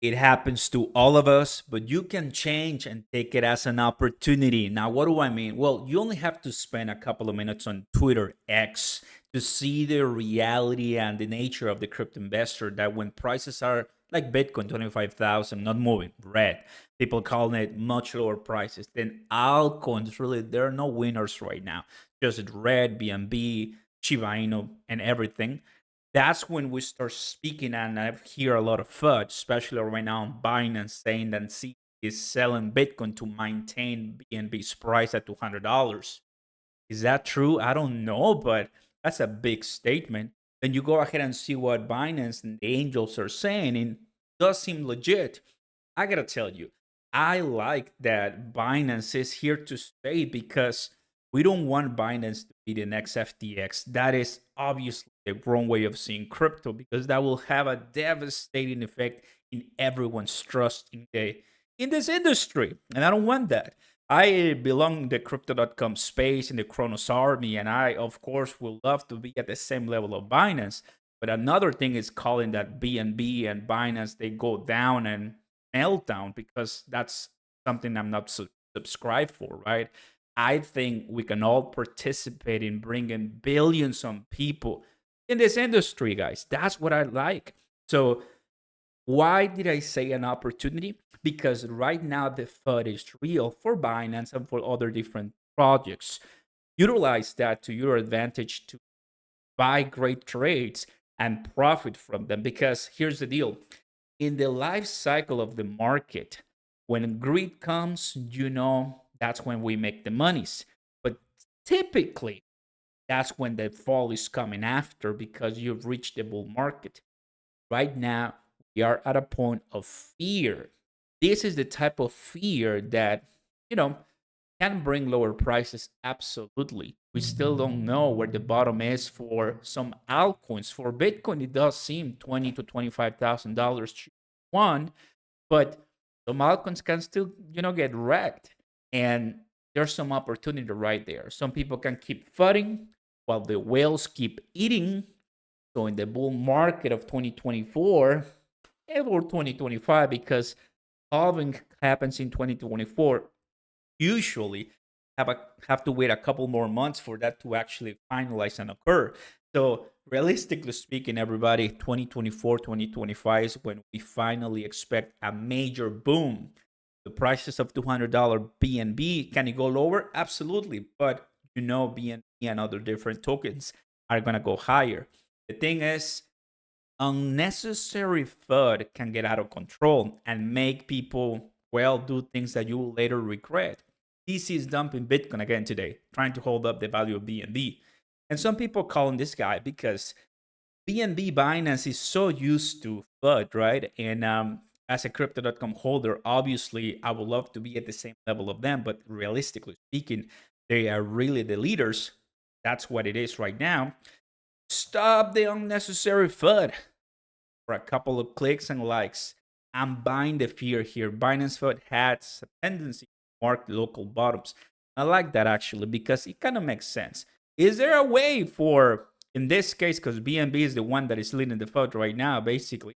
It happens to all of us, but you can change and take it as an opportunity. Now, what do I mean? Well, you only have to spend a couple of minutes on Twitter X to see the reality and the nature of the crypto investor, that when prices are like Bitcoin 25,000, not moving, red, people calling it much lower prices, then altcoins, really, there are no winners right now. Just red, BNB, Shiba Inu, and everything. That's when we start speaking, and I hear a lot of FUD, especially right now on Binance, saying that C is selling Bitcoin to maintain BNB's price at $200. Is that true? I don't know, but that's a big statement. Then you go ahead and see what Binance and the angels are saying, and it does seem legit. I gotta tell you, I like that Binance is here to stay, because we don't want Binance to be the next FTX. That is obviously the wrong way of seeing crypto, because that will have a devastating effect in everyone's trust in this industry, and I don't want that. I belong in the crypto.com space in the Kronos army, and I, of course, would love to be at the same level of Binance. But another thing is calling that BNB and Binance, they go down and meltdown, because that's something I'm not subscribed for, right? I think we can all participate in bringing billions of people in this industry, guys. That's what I like. So why did I say an opportunity? Because right now the FUD is real for Binance and for other different projects. Utilize that to your advantage to buy great trades and profit from them. Because here's the deal: in the life cycle of the market, when greed comes, that's when we make the monies. But typically, that's when the fall is coming after, because you've reached the bull market. Right now, we are at a point of fear. This is the type of fear that, you know, can bring lower prices. Absolutely. We still don't know where the bottom is for some altcoins. For Bitcoin, it does seem $20,000 to $25,000 one, but some altcoins can still, get wrecked. And there's some opportunity right there. Some people can keep fighting while the whales keep eating. So in the bull market of 2024 or 2025, because halving happens in 2024, usually have to wait a couple more months for that to actually finalize and occur. So realistically speaking, everybody, 2024, 2025 is when we finally expect a major boom. The prices of $200 BNB, can it go lower? Absolutely. But BNB and other different tokens are going to go higher. The thing is, unnecessary FUD can get out of control and make people, well, do things that you will later regret. DC is dumping Bitcoin again today, trying to hold up the value of BNB. And some people calling this guy because BNB Binance is so used to FUD, right? And as a crypto.com holder, obviously I would love to be at the same level of them, but realistically speaking, they are really the leaders. That's what it is right now. Stop the unnecessary FUD for a couple of clicks and likes. I'm buying the fear here. Binance FUD has a tendency to mark local bottoms. I like that actually, because it kind of makes sense. Is there a way for, in this case, because BNB is the one that is leading the FUD right now, basically,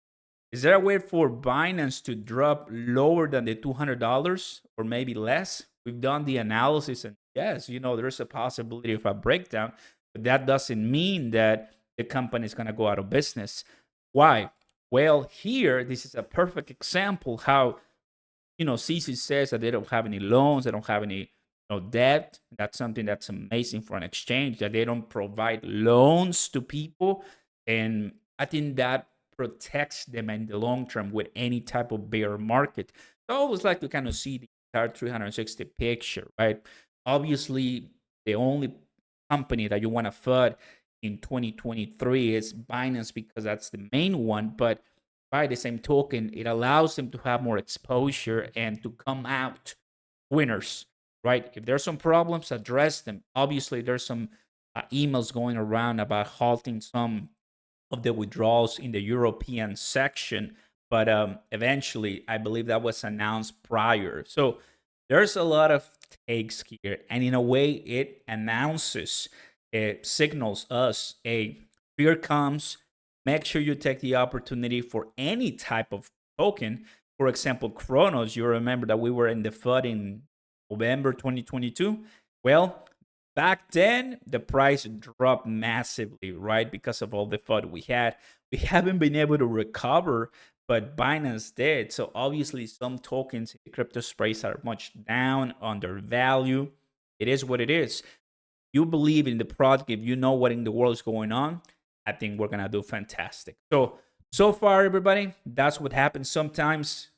is there a way for Binance to drop lower than the $200 or maybe less? We've done the analysis, and yes, there's a possibility of a breakdown, but that doesn't mean that the company is going to go out of business. Why? Well, here, this is a perfect example how, CC says that they don't have any loans, they don't have any debt. That's something that's amazing for an exchange, that they don't provide loans to people. And I think that protects them in the long term with any type of bear market. So I always like to kind of see the entire 360 picture, right? Obviously, the only company that you want to FUD in 2023 is Binance, because that's the main one. But by the same token, it allows them to have more exposure and to come out winners, right? If there's some problems, address them. Obviously, there's some emails going around about halting some of the withdrawals in the European section, but eventually, I believe that was announced prior. So there's a lot of takes here, and in a way, it announces, it signals us, a fear comes. Make sure you take the opportunity for any type of token. For example, Chronos, you remember that we were in the FUD in November 2022. Well, back then the price dropped massively, right? Because of all the FUD we had. We haven't been able to recover, but Binance did. So obviously some tokens in the crypto space are much down, undervalued. It is what it is. You believe in the product, if you know what in the world is going on, I think we're gonna do fantastic. So far, everybody, that's what happens sometimes.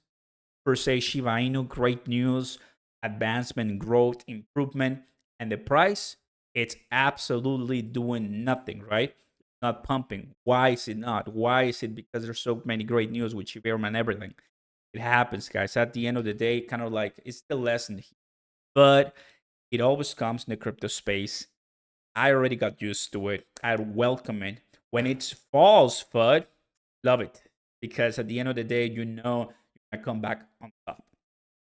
Per se, Shiba Inu, great news, advancement, growth, improvement, and the price, it's absolutely doing nothing, right? Not pumping. Why is it not? Why is it? Because there's so many great news with Shiba Inu and everything. It happens, guys. At the end of the day, kind of like it's the lesson, but it always comes in the crypto space. I already got used to it. I welcome it. When it's false FUD, love it. Because at the end of the day, you know you're gonna come back on top.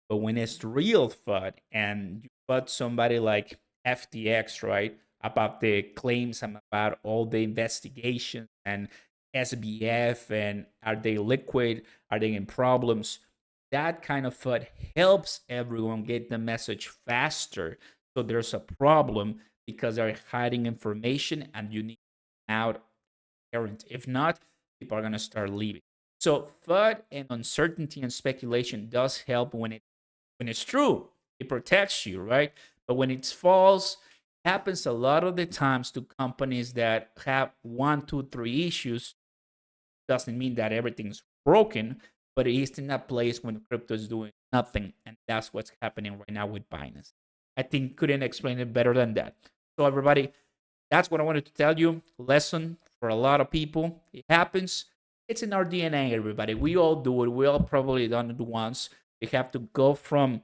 But when it's real FUD and you put somebody like FTX, right, about the claims and about all the investigations and SBF and are they liquid? Are they in problems? That kind of FUD helps everyone get the message faster. So there's a problem because they're hiding information and you need out errant. If not, people are gonna start leaving. So FUD and uncertainty and speculation does help when it's true. It protects you, right? But when it's false, it happens a lot of the times to companies that have one, two, three issues. Doesn't mean that everything's broken, but it is in a place when crypto is doing nothing, and that's what's happening right now with Binance. I think couldn't explain it better than that. So everybody, that's what I wanted to tell you. Lesson for a lot of people. It happens. It's in our DNA, everybody. We all do it. We all probably done it once. We have to go from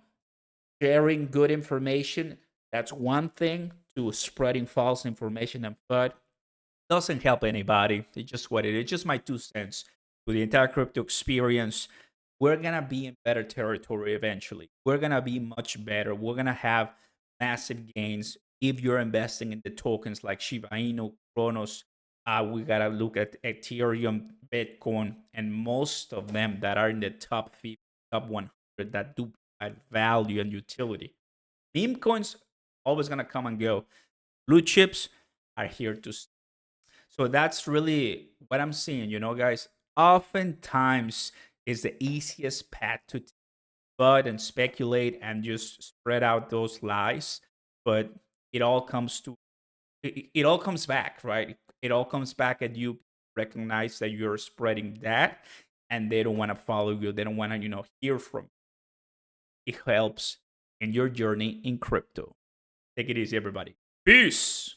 sharing good information. That's one thing to spreading false information and FUD doesn't help anybody. It's just what it is. It's just my 2 cents to the entire crypto experience. We're gonna be in better territory eventually. We're gonna be much better. We're gonna have massive gains if you're investing in the tokens like Shiba Inu, Cronos. We gotta look at Ethereum, Bitcoin, and most of them that are in the top 50, top 100 that do provide value and utility. Meme coins always gonna come and go. Blue chips are here to stay. So that's really what I'm seeing, guys. Oftentimes is the easiest path to bud and speculate and just spread out those lies. But it all comes to it all comes back, right? It all comes back at you recognize that you're spreading that and they don't want to follow you. They don't want to, hear from you. It helps in your journey in crypto. Take it easy, everybody. Peace.